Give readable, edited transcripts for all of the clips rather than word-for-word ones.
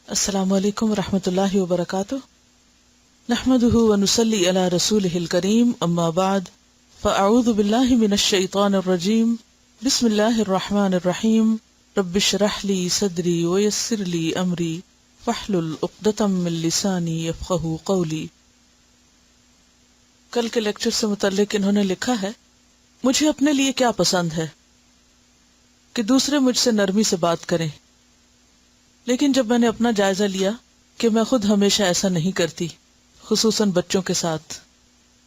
السلام علیکم ورحمۃ اللہ وبرکاتہ، نحمده ونصلی علی رسولہ الکریم، اما بعد فاعوذ باللہ من الشیطان الرجیم، بسم اللہ الرحمن الرحیم، رب اشرح لی صدری ویسر لی امری واحلل عقدۃ من لسانی یفقہوا قولی۔ کل کے لیکچر سے متعلق انہوں نے لکھا ہے، مجھے اپنے لیے کیا پسند ہے کہ دوسرے مجھ سے نرمی سے بات کریں، لیکن جب میں نے اپنا جائزہ لیا کہ میں خود ہمیشہ ایسا نہیں کرتی، خصوصاً بچوں کے ساتھ،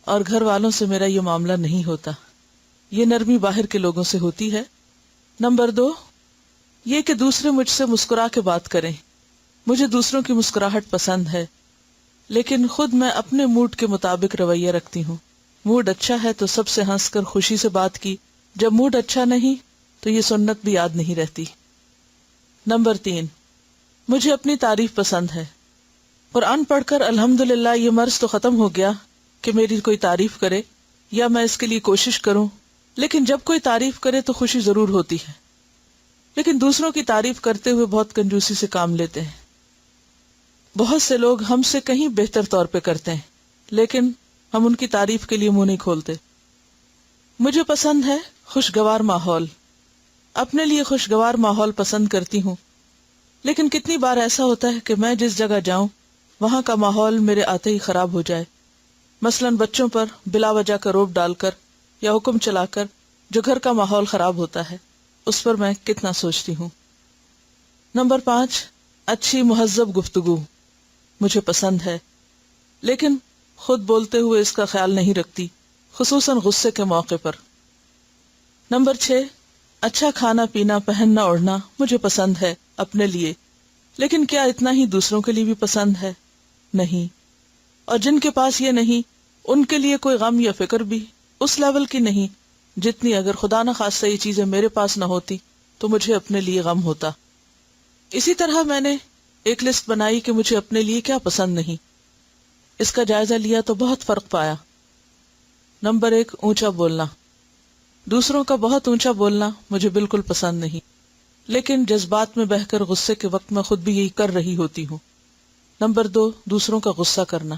اور گھر والوں سے میرا یہ معاملہ نہیں ہوتا، یہ نرمی باہر کے لوگوں سے ہوتی ہے۔ نمبر 2، یہ کہ دوسرے مجھ سے مسکرا کے بات کریں۔ مجھے دوسروں کی مسکراہٹ پسند ہے، لیکن خود میں اپنے موڈ کے مطابق رویہ رکھتی ہوں۔ موڈ اچھا ہے تو سب سے ہنس کر خوشی سے بات کی، جب موڈ اچھا نہیں تو یہ سنت بھی یاد نہیں رہتی۔ نمبر 3، مجھے اپنی تعریف پسند ہے۔ قرآن پڑھ کر الحمدللہ یہ مرض تو ختم ہو گیا کہ میری کوئی تعریف کرے یا میں اس کے لیے کوشش کروں، لیکن جب کوئی تعریف کرے تو خوشی ضرور ہوتی ہے، لیکن دوسروں کی تعریف کرتے ہوئے بہت کنجوسی سے کام لیتے ہیں۔ بہت سے لوگ ہم سے کہیں بہتر طور پہ کرتے ہیں، لیکن ہم ان کی تعریف کے لیے منہ نہیں کھولتے۔ مجھے پسند ہے خوشگوار ماحول۔ اپنے لیے خوشگوار ماحول پسند کرتی ہوں، لیکن کتنی بار ایسا ہوتا ہے کہ میں جس جگہ جاؤں وہاں کا ماحول میرے آتے ہی خراب ہو جائے، مثلاً بچوں پر بلا وجہ کا روب ڈال کر یا حکم چلا کر جو گھر کا ماحول خراب ہوتا ہے، اس پر میں کتنا سوچتی ہوں۔ نمبر 5، اچھی مہذب گفتگو مجھے پسند ہے، لیکن خود بولتے ہوئے اس کا خیال نہیں رکھتی، خصوصاً غصے کے موقع پر۔ نمبر 6، اچھا کھانا پینا، پہننا اوڑھنا مجھے پسند ہے اپنے لیے، لیکن کیا اتنا ہی دوسروں کے لیے بھی پسند ہے؟ نہیں، اور جن کے پاس یہ نہیں ان کے لیے کوئی غم یا فکر بھی اس لیول کی نہیں جتنی اگر خدا نہ خواستہ یہ چیزیں میرے پاس نہ ہوتی تو مجھے اپنے لیے غم ہوتا۔ اسی طرح میں نے ایک لسٹ بنائی کہ مجھے اپنے لیے کیا پسند نہیں۔ اس کا جائزہ لیا تو بہت فرق پایا۔ نمبر 1، اونچا بولنا۔ دوسروں کا بہت اونچا بولنا مجھے بالکل پسند نہیں، لیکن جذبات میں بہہ کر غصے کے وقت میں خود بھی یہی کر رہی ہوتی ہوں۔ نمبر 2، دوسروں کا غصہ کرنا،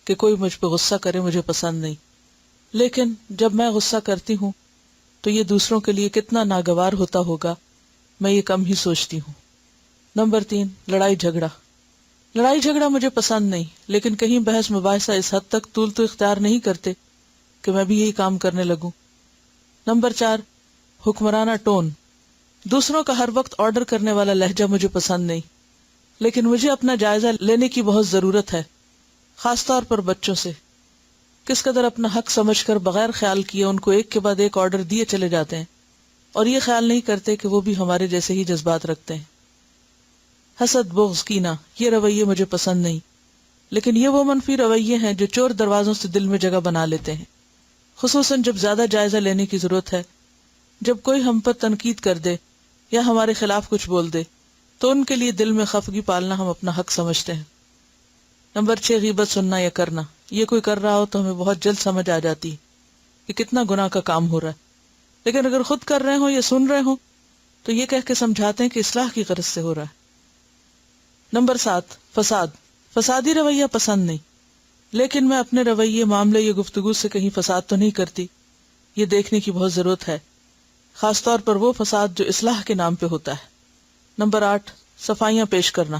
کہ کوئی مجھ پہ غصہ کرے مجھے پسند نہیں، لیکن جب میں غصہ کرتی ہوں تو یہ دوسروں کے لیے کتنا ناگوار ہوتا ہوگا، میں یہ کم ہی سوچتی ہوں۔ نمبر 3، لڑائی جھگڑا۔ لڑائی جھگڑا مجھے پسند نہیں، لیکن کہیں بحث مباحثہ اس حد تک طول تو اختیار نہیں کرتے کہ میں بھی یہی کام کرنے لگوں۔ Number 4، حکمرانہ tone. دوسروں کا ہر وقت آرڈر کرنے والا لہجہ مجھے پسند نہیں، لیکن مجھے اپنا جائزہ لینے کی بہت ضرورت ہے، خاص طور پر بچوں سے۔ کس قدر اپنا حق سمجھ کر بغیر خیال کیے ان کو ایک کے بعد ایک آرڈر دیے چلے جاتے ہیں، اور یہ خیال نہیں کرتے کہ وہ بھی ہمارے جیسے ہی جذبات رکھتے ہیں۔ حسد، بغض، کینہ، یہ رویے مجھے پسند نہیں، لیکن یہ وہ منفی رویے ہیں جو چور دروازوں سے دل میں جگہ بنا لیتے ہیں، خصوصاً جب زیادہ جائزہ لینے کی ضرورت ہے۔ جب کوئی ہم پر تنقید کر دے یا ہمارے خلاف کچھ بول دے تو ان کے لیے دل میں خفگی پالنا ہم اپنا حق سمجھتے ہیں۔ نمبر 6، غیبت سننا یا کرنا۔ یہ کوئی کر رہا ہو تو ہمیں بہت جلد سمجھ آ جاتی ہے کہ کتنا گناہ کا کام ہو رہا ہے، لیکن اگر خود کر رہے ہوں یا سن رہے ہوں تو یہ کہہ کے سمجھاتے ہیں کہ اصلاح کی غرض سے ہو رہا ہے۔ نمبر 7، فساد۔ فسادی رویہ پسند نہیں، لیکن میں اپنے رویے، معاملے یا گفتگو سے کہیں فساد تو نہیں کرتی، یہ دیکھنے کی بہت ضرورت ہے، خاص طور پر وہ فساد جو اصلاح کے نام پہ ہوتا ہے۔ نمبر 8، صفائیاں پیش کرنا۔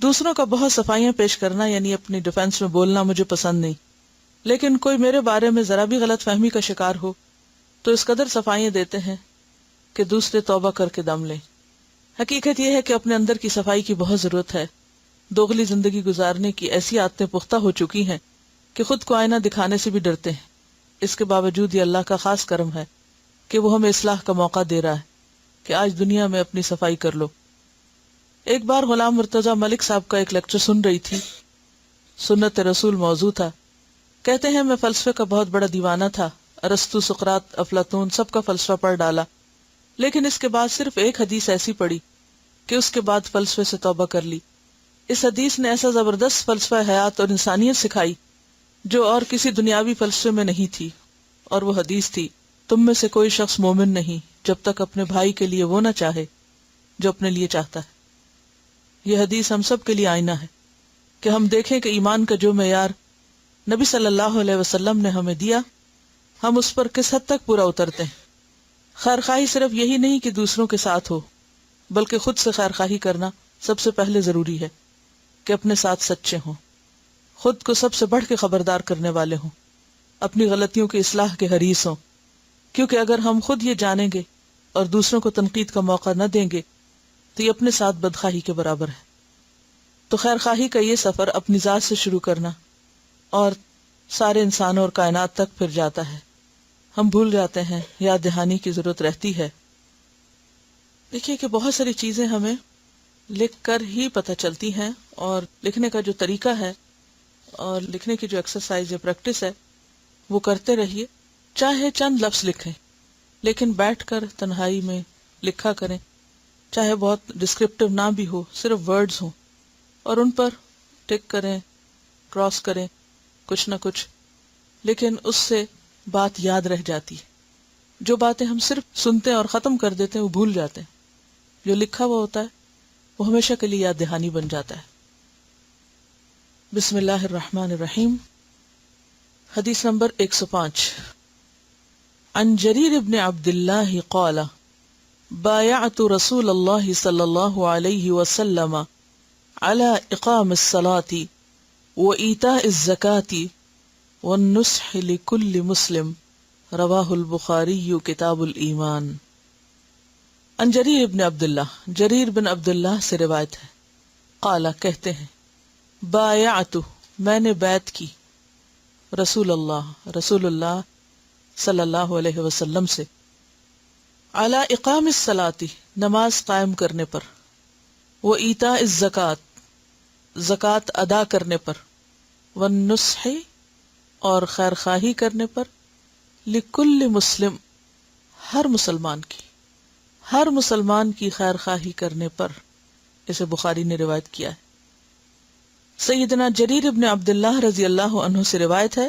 دوسروں کا بہت صفائیاں پیش کرنا یعنی اپنی ڈیفنس میں بولنا مجھے پسند نہیں، لیکن کوئی میرے بارے میں ذرا بھی غلط فہمی کا شکار ہو تو اس قدر صفائیاں دیتے ہیں کہ دوسرے توبہ کر کے دم لیں۔ حقیقت یہ ہے کہ اپنے اندر کی صفائی کی بہت ضرورت ہے۔ دوغلی زندگی گزارنے کی ایسی عادتیں پختہ ہو چکی ہیں کہ خود کو آئینہ دکھانے سے بھی ڈرتے ہیں۔ اس کے باوجود یہ اللہ کا خاص کرم ہے کہ وہ ہمیں اصلاح کا موقع دے رہا ہے کہ آج دنیا میں اپنی صفائی کر لو۔ ایک بار غلام مرتضی ملک صاحب کا ایک لیکچر سن رہی تھی، سنت رسول موضوع تھا۔ کہتے ہیں میں فلسفے کا بہت بڑا دیوانہ تھا، ارسطو، سقراط، افلاطون سب کا فلسفہ پڑھ ڈالا، لیکن اس کے بعد صرف ایک حدیث ایسی پڑھی کہ اس کے بعد فلسفے سے توبہ کر لی۔ اس حدیث نے ایسا زبردست فلسفہ حیات اور انسانیت سکھائی جو اور کسی دنیاوی فلسفے میں نہیں تھی، اور وہ حدیث تھی، تم میں سے کوئی شخص مومن نہیں جب تک اپنے بھائی کے لیے وہ نہ چاہے جو اپنے لیے چاہتا ہے۔ یہ حدیث ہم سب کے لیے آئینہ ہے کہ ہم دیکھیں کہ ایمان کا جو معیار نبی صلی اللہ علیہ وسلم نے ہمیں دیا ہم اس پر کس حد تک پورا اترتے ہیں۔ خیر خواہی صرف یہی نہیں کہ دوسروں کے ساتھ ہو، بلکہ خود سے خیر خواہی کرنا سب سے پہلے ضروری ہے کہ اپنے ساتھ سچے ہوں، خود کو سب سے بڑھ کے خبردار کرنے والے ہوں، اپنی غلطیوں کی اصلاح کے حریص ہوں، کیونکہ اگر ہم خود یہ جانیں گے اور دوسروں کو تنقید کا موقع نہ دیں گے تو یہ اپنے ساتھ بدخواہی کے برابر ہے۔ تو خیر خواہی کا یہ سفر اپنی ذات سے شروع کرنا اور سارے انسانوں اور کائنات تک پھر جاتا ہے۔ ہم بھول جاتے ہیں، یاد دہانی کی ضرورت رہتی ہے۔ دیکھیے کہ بہت ساری چیزیں ہمیں لکھ کر ہی پتہ چلتی ہیں، اور لکھنے کا جو طریقہ ہے اور لکھنے کی جو ایکسرسائز یا پریکٹس ہے وہ کرتے رہیے۔ چاہے چند لفظ لکھیں لیکن بیٹھ کر تنہائی میں لکھا کریں، چاہے بہت ڈسکرپٹیو نہ بھی ہو، صرف ورڈز ہوں اور ان پر ٹک کریں، کراس کریں کچھ نہ کچھ، لیکن اس سے بات یاد رہ جاتی ہے۔ جو باتیں ہم صرف سنتے ہیں اور ختم کر دیتے ہیں وہ بھول جاتے ہیں، جو لکھا ہوا ہوتا ہے وہ ہمیشہ کے لیے یاد دہانی بن جاتا ہے۔ بسم اللہ الرحمن الرحیم۔ حدیث نمبر 105۔ عن جریر بن عبد اللہ قال بایعت رسول اللہ صلی اللہ علیہ وسلم على اقام الصلاة وإيتاء الزکاة والنصح لكل مسلم، رواہ البخاری کتاب الایمان۔ عن جریر بن عبداللہ، جریر بن عبداللہ سے روایت ہے، قال کہتے ہیں، بایعت میں نے بیعت کی، رسول اللہ صلی اللہ علیہ وسلم سے، علی اقام الصلاۃ نماز قائم کرنے پر، و ایتاء الزکاۃ زکوٰۃ ادا کرنے پر، والنصح اور خیر خواہی کرنے پر، لکل مسلم ہر مسلمان کی خیر خواہی کرنے پر۔ اسے بخاری نے روایت کیا ہے۔ سیدنا جریر ابن عبداللہ رضی اللہ عنہ سے روایت ہے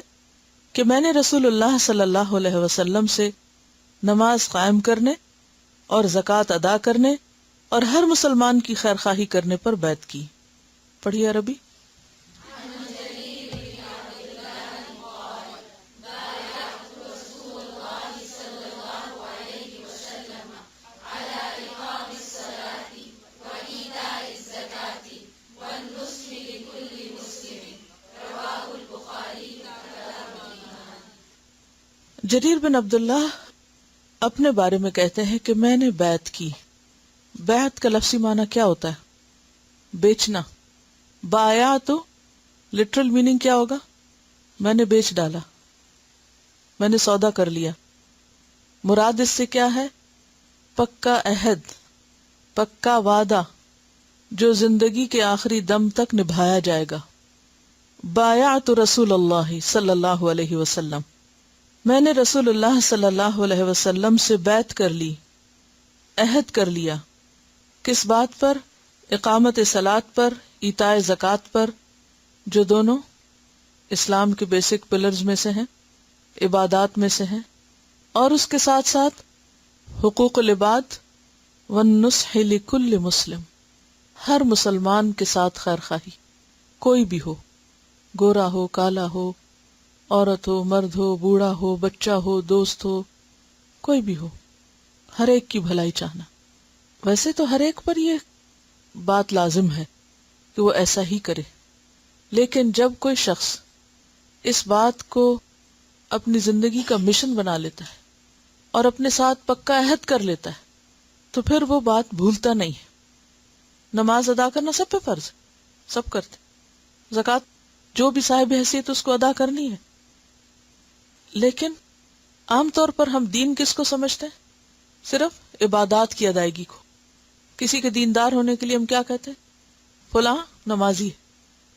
کہ میں نے رسول اللہ صلی اللہ علیہ وسلم سے نماز قائم کرنے اور زکوٰۃ ادا کرنے اور ہر مسلمان کی خیر خواہی کرنے پر بیعت کی۔ پڑھیے عربی۔ جریر بن عبداللہ اپنے بارے میں کہتے ہیں کہ میں نے بیعت کی۔ بیعت کا لفظی معنی کیا ہوتا ہے؟ بیچنا۔ بایا تو لٹرل میننگ کیا ہوگا؟ میں نے بیچ ڈالا، میں نے سودا کر لیا۔ مراد اس سے کیا ہے؟ پکا عہد، پکا وعدہ جو زندگی کے آخری دم تک نبھایا جائے گا۔ بایعت رسول اللہ صلی اللہ علیہ وسلم، میں نے رسول اللہ صلی اللہ علیہ وسلم سے بیعت کر لی، عہد کر لیا۔ کس بات پر؟ اقامت صلاۃ پر، ایتاء زکوٰۃ پر، جو دونوں اسلام کے بیسک پلرز میں سے ہیں، عبادات میں سے ہیں، اور اس کے ساتھ ساتھ حقوق العباد، والنصح لکل مسلم، ہر مسلمان کے ساتھ خیر خواہی، کوئی بھی ہو، گورا ہو، کالا ہو، عورت ہو، مرد ہو، بوڑھا ہو، بچہ ہو، دوست ہو، کوئی بھی ہو، ہر ایک کی بھلائی چاہنا۔ ویسے تو ہر ایک پر یہ بات لازم ہے کہ وہ ایسا ہی کرے، لیکن جب کوئی شخص اس بات کو اپنی زندگی کا مشن بنا لیتا ہے اور اپنے ساتھ پکا عہد کر لیتا ہے تو پھر وہ بات بھولتا نہیں ہے۔ نماز ادا کرنا سب پہ فرض ہے، سب کرتے۔ زکوٰۃ جو بھی صاحب حیثیت اس کو ادا کرنی ہے، لیکن عام طور پر ہم دین کس کو سمجھتے ہیں؟ صرف عبادات کی ادائیگی کو۔ کسی کے دیندار ہونے کے لیے ہم کیا کہتے ہیں؟ فلاں نمازی ہے،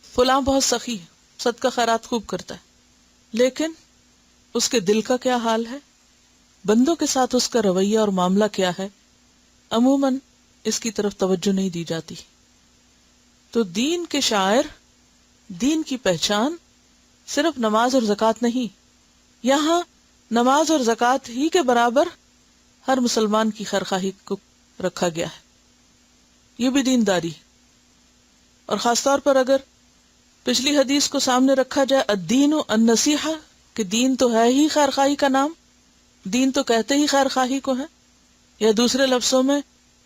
فلاں بہت سخی ہے، صدقہ خیرات خوب کرتا ہے، لیکن اس کے دل کا کیا حال ہے؟ بندوں کے ساتھ اس کا رویہ اور معاملہ کیا ہے؟ عموماً اس کی طرف توجہ نہیں دی جاتی۔ تو دین کے شاعر، دین کی پہچان صرف نماز اور زکوٰۃ نہیں، یہاں نماز اور زکوٰۃ ہی کے برابر ہر مسلمان کی خیرخواہی کو رکھا گیا ہے۔ یہ بھی دینداری۔ اور خاص طور پر اگر پچھلی حدیث کو سامنے رکھا جائے الدین النصیحہ، کہ دین تو ہے ہی خیر خواہی کا نام، دین تو کہتے ہی خیر خواہی کو ہے، یا دوسرے لفظوں میں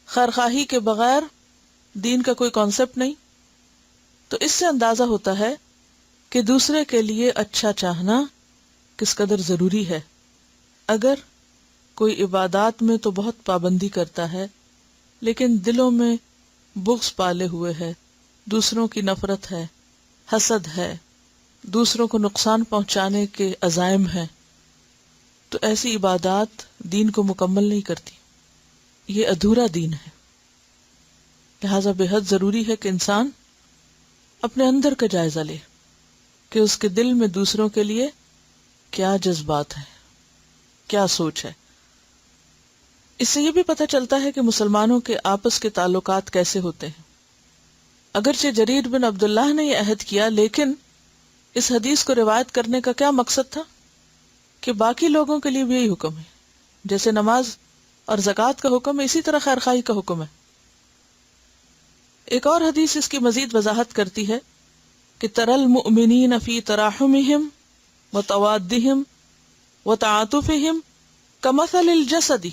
خیر خواہی کے بغیر دین کا کوئی کانسیپٹ نہیں، تو اس سے اندازہ ہوتا ہے کہ دوسرے کے لیے اچھا چاہنا کس قدر ضروری ہے۔ اگر کوئی عبادات میں تو بہت پابندی کرتا ہے لیکن دلوں میں بغض پالے ہوئے ہے، دوسروں کی نفرت ہے، حسد ہے، دوسروں کو نقصان پہنچانے کے عزائم ہیں، تو ایسی عبادات دین کو مکمل نہیں کرتی، یہ ادھورا دین ہے۔ لہذا بے حد ضروری ہے کہ انسان اپنے اندر کا جائزہ لے کہ اس کے دل میں دوسروں کے لیے کیا جذبات ہیں، کیا سوچ ہے۔ اس سے یہ بھی پتہ چلتا ہے کہ مسلمانوں کے آپس کے تعلقات کیسے ہوتے ہیں۔ اگرچہ جریر بن عبداللہ نے یہ عہد کیا، لیکن اس حدیث کو روایت کرنے کا کیا مقصد تھا؟ کہ باقی لوگوں کے لیے بھی یہی حکم ہے، جیسے نماز اور زکوٰۃ کا حکم ہے، اسی طرح خیر خواہی کا حکم ہے۔ ایک اور حدیث اس کی مزید وضاحت کرتی ہے کہ تری المؤمنین فی تراحمہم وتوادہم وتعاطفہم کمثل الجسد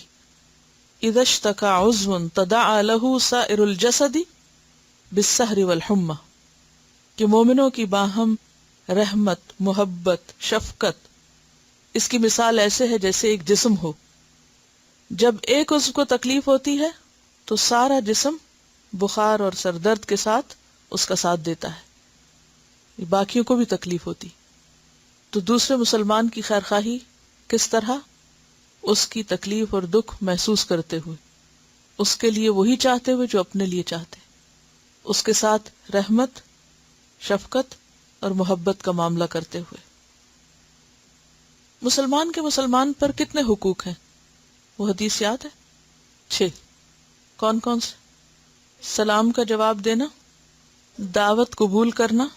اذا اشتکى عضو تداعى له سائر الجسد بالسہر والحمى، کہ مومنوں کی باہم رحمت، محبت، شفقت اس کی مثال ایسے ہے جیسے ایک جسم ہو، جب ایک عضو کو تکلیف ہوتی ہے تو سارا جسم بخار اور سر درد کے ساتھ اس کا ساتھ دیتا ہے، باقیوں کو بھی تکلیف ہوتی، تو دوسرے مسلمان کی خیر خواہی کس طرح؟ اس کی تکلیف اور دکھ محسوس کرتے ہوئے، اس کے لیے وہی چاہتے ہوئے جو اپنے لیے چاہتے، اس کے ساتھ رحمت، شفقت اور محبت کا معاملہ کرتے ہوئے۔ مسلمان کے مسلمان پر کتنے حقوق ہیں؟ وہ حدیث یاد ہے؟ 6۔ کون کون سے؟ سلام کا جواب دینا، دعوت قبول کرنا،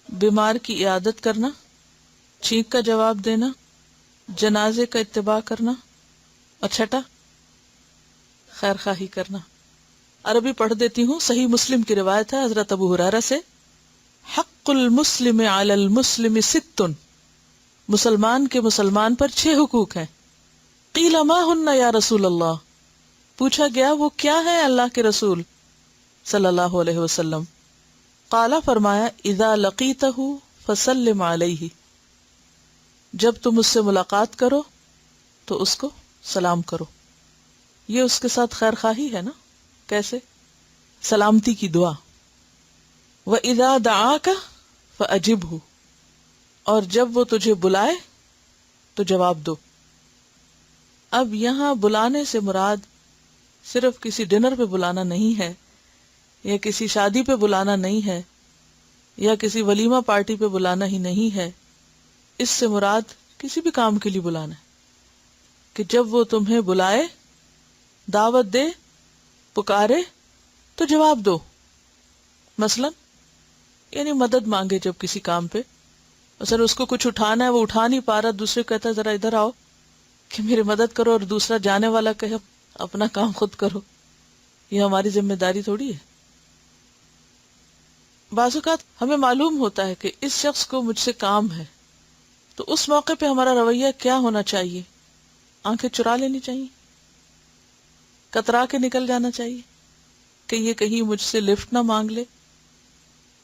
بیمار کی عیادت کرنا، چھینک کا جواب دینا، جنازے کا اتباع کرنا، اور 6 خیر خواہی کرنا۔ عربی پڑھ دیتی ہوں، صحیح مسلم کی روایت ہے حضرت ابو ہریرہ سے، حق المسلم علی المسلم 6، مسلمان کے مسلمان پر 6 حقوق ہیں۔ قیل ما ہن یا رسول اللہ، پوچھا گیا وہ کیا ہے اللہ کے رسول صلی اللہ علیہ وسلم؟ قال، فرمایا اذا لقیتہ فسلم علیہ، جب تم اس سے ملاقات کرو تو اس کو سلام کرو۔ یہ اس کے ساتھ خیر خواہی ہے نا؟ کیسے؟ سلامتی کی دعا۔ وَإِذَا دَعَاكَ فَأَجِبْهُ، اور جب وہ تجھے بلائے تو جواب دو۔ اب یہاں بلانے سے مراد صرف کسی ڈنر پہ بلانا نہیں ہے، یا کسی شادی پہ بلانا نہیں ہے، یا کسی ولیمہ پارٹی پہ بلانا ہی نہیں ہے، اس سے مراد کسی بھی کام کے لیے بلانا ہے کہ جب وہ تمہیں بلائے، دعوت دے، پکارے تو جواب دو۔ مثلا یعنی مدد مانگے جب کسی کام پہ، مثلا اس کو کچھ اٹھانا ہے، وہ اٹھا نہیں پا رہا، دوسرے کہتا ہے ذرا ادھر آؤ کہ میری مدد کرو، اور دوسرا جانے والا کہے اپنا کام خود کرو، یہ ہماری ذمہ داری تھوڑی ہے۔ بعض اوقات ہمیں معلوم ہوتا ہے کہ اس شخص کو مجھ سے کام ہے، تو اس موقع پہ ہمارا رویہ کیا ہونا چاہیے؟ آنکھیں چرا لینی چاہیے، کترا کے نکل جانا چاہیے کہ یہ کہیں مجھ سے لفٹ نہ مانگ لے؟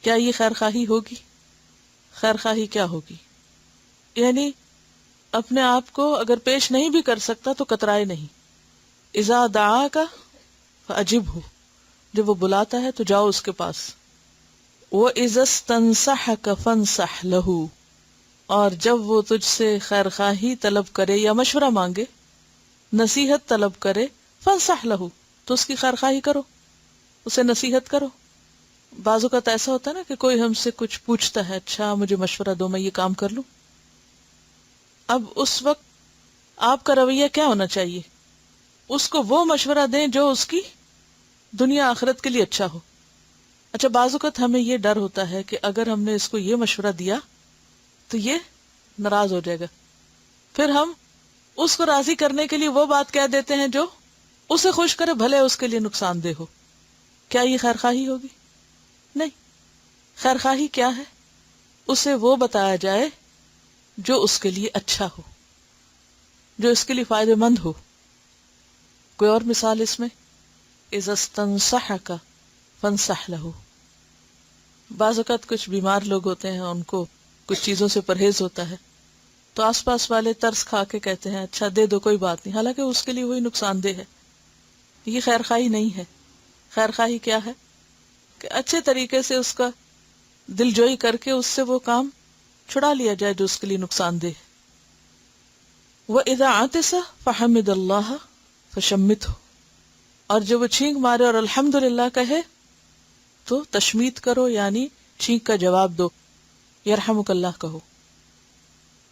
کیا یہ خیر خواہی ہوگی؟ خیر خواہی کیا ہوگی؟ یعنی اپنے آپ کو اگر پیش نہیں بھی کر سکتا تو کترائے نہیں۔ اذا دعاک فاجبہ، جب وہ بلاتا ہے تو جاؤ اس کے پاس۔ وَإِذَا اسْتَنصَحَكَ فَانصَحْ لَهُ، اور جب وہ تجھ سے خیر خواہی طلب کرے یا مشورہ مانگے، نصیحت طلب کرے، فَانصَحْ لَهُ، تو اس کی خیر خواہی کرو، اسے نصیحت کرو۔ بعض اوقات ایسا ہوتا ہے نا کہ کوئی ہم سے کچھ پوچھتا ہے، اچھا مجھے مشورہ دو، میں یہ کام کر لوں۔ اب اس وقت آپ کا رویہ کیا ہونا چاہیے؟ اس کو وہ مشورہ دیں جو اس کی دنیا آخرت کے لیے اچھا ہو۔ اچھا بعض اوقات ہمیں یہ ڈر ہوتا ہے کہ اگر ہم نے اس کو یہ مشورہ دیا تو یہ ناراض ہو جائے گا، پھر ہم اس کو راضی کرنے کے لیے وہ بات کہہ دیتے ہیں جو اسے خوش کرے، بھلے اس کے لیے نقصان دہ ہو۔ کیا یہ خیر خواہی ہوگی؟ نہیں۔ خیر خواہی کیا ہے؟ اسے وہ بتایا جائے جو اس کے لیے اچھا ہو، جو اس کے لیے فائدہ مند ہو۔ کوئی اور مثال اس میں؟ اذا استنصحک فانصح لہ۔ بعض اوقات کچھ بیمار لوگ ہوتے ہیں، ان کو کچھ چیزوں سے پرہیز ہوتا ہے، تو آس پاس والے ترس کھا کے کہتے ہیں اچھا دے دو کوئی بات نہیں، حالانکہ اس کے لیے وہی نقصان دہ ہے۔ یہ خیر خواہی نہیں ہے۔ خیر خواہی کیا ہے؟ کہ اچھے طریقے سے اس کا دل جوئی کر کے اس سے وہ کام چھڑا لیا جائے جو اس کے لیے نقصان دہ ہے۔ وَإِذَا عَطِسَ فَحَمِدَ اللَّهَ فَشَمِّتْهُ، اور جب وہ چھینک مارے اور الحمدللہ کہے تو تشمیت کرو، یعنی چھینک کا جواب دو، یرحمک اللہ کہو۔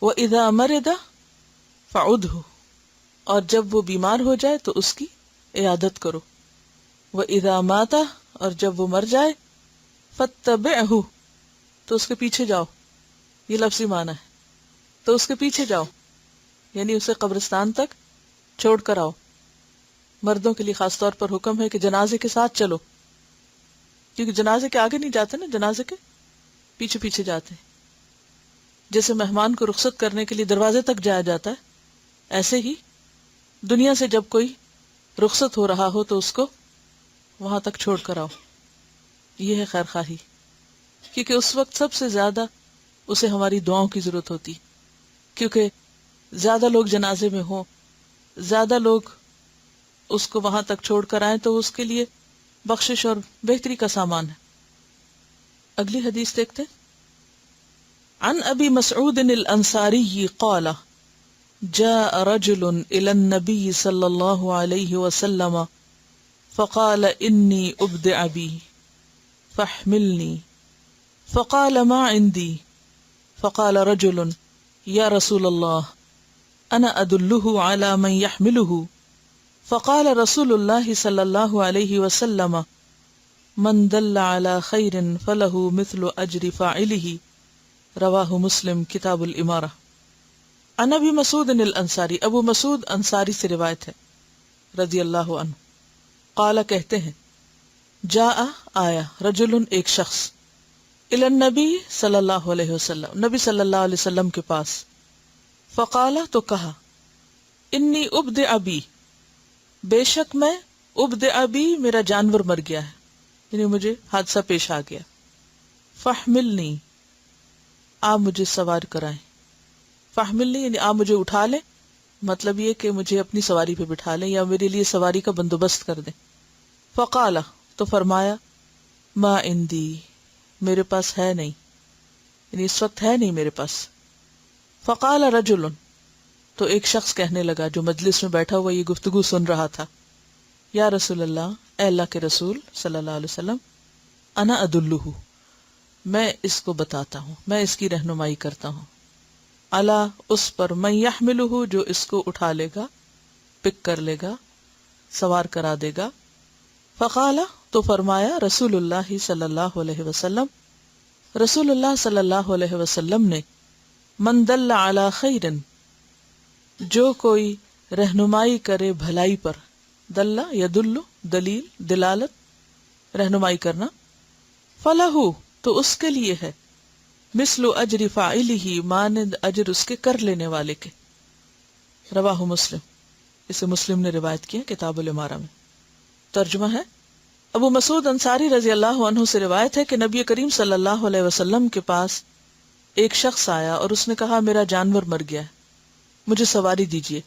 وَإِذَا مَرِضَ فَعُدْهُ، اور جب وہ بیمار ہو جائے تو اس کی عیادت کرو۔ وَإِذَا مَاتَ، اور جب وہ مر جائے فَاتَّبِعْهُ، تو اس کے پیچھے جاؤ۔ یہ لفظی معنی ہے، تو اس کے پیچھے جاؤ، یعنی اسے قبرستان تک چھوڑ کر آؤ۔ مردوں کے لیے خاص طور پر حکم ہے کہ جنازے کے ساتھ چلو، کیونکہ جنازے کے آگے نہیں جاتے نا، جنازے کے پیچھے پیچھے جاتے ہیں۔ جیسے مہمان کو رخصت کرنے کے لیے دروازے تک جایا جاتا ہے، ایسے ہی دنیا سے جب کوئی رخصت ہو رہا ہو تو اس کو وہاں تک چھوڑ کر آؤ۔ یہ ہے خیر خواہی، کیونکہ اس وقت سب سے زیادہ اسے ہماری دعاؤں کی ضرورت ہوتی، کیونکہ زیادہ لوگ جنازے میں ہوں، زیادہ لوگ اس کو وہاں تک چھوڑ کر آئیں تو اس کے لیے بخشش اور بہتری کا سامان ہے۔ اگلی حدیث دیکھتے ہیں۔ عن ابی مسعود الانصاری قال جاء رجل الى النبي صلی اللہ علیہ وسلم فقال انی ابدع بی فاحملنی فقال ما عندي فقال رجل یا رسول اللہ انا ادلہ على من يحمله فقال رسول اللہ صلی اللہ علیہ وسلم من دل على خیر فلہ مثل اجر فاعلہ، رواہ مسلم کتاب الامارہ۔ عن ابی مسعود الانصاری، ابو مسعود انصاری سے روایت ہے رضی اللہ عنہ، قال کہتے ہیں جاء آیا، رجل ایک شخص، الی النبی صلی اللہ علیہ وسلم، نبی صلی اللہ علیہ وسلم کے پاس، فقال تو کہا، انی ابدع بی، بے شک میں ابدع بی، میرا جانور مر گیا ہے، یعنی مجھے حادثہ پیش آ گیا، فاحملنی، آپ مجھے سوار کرائیں، فاحملنی یعنی آپ مجھے اٹھا لیں، مطلب یہ کہ مجھے اپنی سواری پہ بٹھا لیں یا میرے لیے سواری کا بندوبست کر دیں۔ فقال، تو فرمایا، ما عندی، میرے پاس ہے نہیں، یعنی اس وقت ہے نہیں میرے پاس۔ فقال رجل، تو ایک شخص کہنے لگا جو مجلس میں بیٹھا ہوا یہ گفتگو سن رہا تھا، یا رسول اللہ، اے اللہ کے رسول صلی اللہ علیہ وسلم، انا ادلہ، میں اس کو بتاتا ہوں، میں اس کی رہنمائی کرتا ہوں، علی، اس پر، من یحملہ، جو اس کو اٹھا لے گا، پک کر لے گا، سوار کرا دے گا۔ فقال، تو فرمایا رسول اللہ صلی اللہ علیہ وسلم، رسول اللہ صلی اللہ علیہ وسلم نے، من دل علی خیر، جو کوئی رہنمائی کرے بھلائی پر، دل یدل، دلیل، دلالت، رہنمائی کرنا، فلہ، تو اس کے لیے ہے، مثل اجر فاعلہ، مانند اجر اس کے کر لینے والے کے، رواہ مسلم، اسے مسلم نے روایت کیا کتاب الامارہ میں۔ ترجمہ ہے، ابو مسعود انصاری رضی اللہ عنہ سے روایت ہے کہ نبی کریم صلی اللہ علیہ وسلم کے پاس ایک شخص آیا اور اس نے کہا میرا جانور مر گیا ہے، مجھے سواری دیجیے۔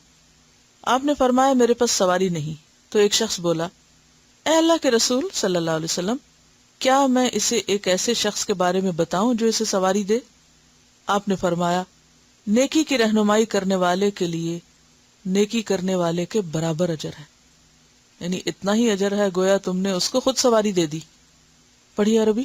آپ نے فرمایا میرے پاس سواری نہیں۔ تو ایک شخص بولا، اے اللہ کے رسول صلی اللہ علیہ وسلم، کیا میں اسے ایک ایسے شخص کے بارے میں بتاؤں جو اسے سواری دے؟ آپ نے فرمایا، نیکی کی رہنمائی کرنے والے کے لیے نیکی کرنے والے کے برابر اجر ہے، یعنی اتنا ہی اجر ہے گویا تم نے اس کو خود سواری دے دی۔ پڑھیے عربی۔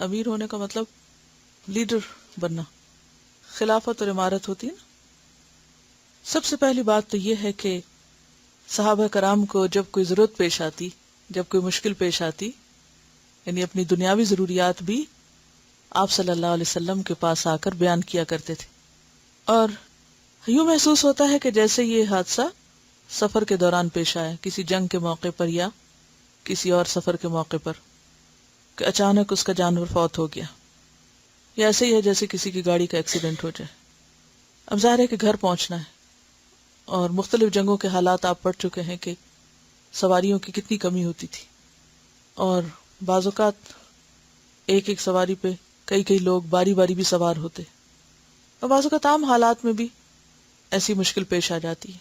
امیر ہونے کا مطلب لیڈر بننا، خلافت اور امارت ہوتی ہے نا۔ سب سے پہلی بات تو یہ ہے کہ صحابہ کرام کو جب کوئی ضرورت پیش آتی، جب کوئی مشکل پیش آتی، یعنی اپنی دنیاوی ضروریات بھی آپ صلی اللہ علیہ وسلم کے پاس آ کر بیان کیا کرتے تھے، اور یوں محسوس ہوتا ہے کہ جیسے یہ حادثہ سفر کے دوران پیش آیا، کسی جنگ کے موقع پر یا کسی اور سفر کے موقع پر، کہ اچانک اس کا جانور فوت ہو گیا، یا ایسے ہی ہے جیسے کسی کی گاڑی کا ایکسیڈنٹ ہو جائے۔ اب ظاہر ہے کہ گھر پہنچنا ہے، اور مختلف جنگوں کے حالات آپ پڑھ چکے ہیں کہ سواریوں کی کتنی کمی ہوتی تھی، اور بعض اوقات ایک ایک سواری پہ کئی کئی لوگ باری باری بھی سوار ہوتے، اور بعض اوقات عام حالات میں بھی ایسی مشکل پیش آ جاتی ہے۔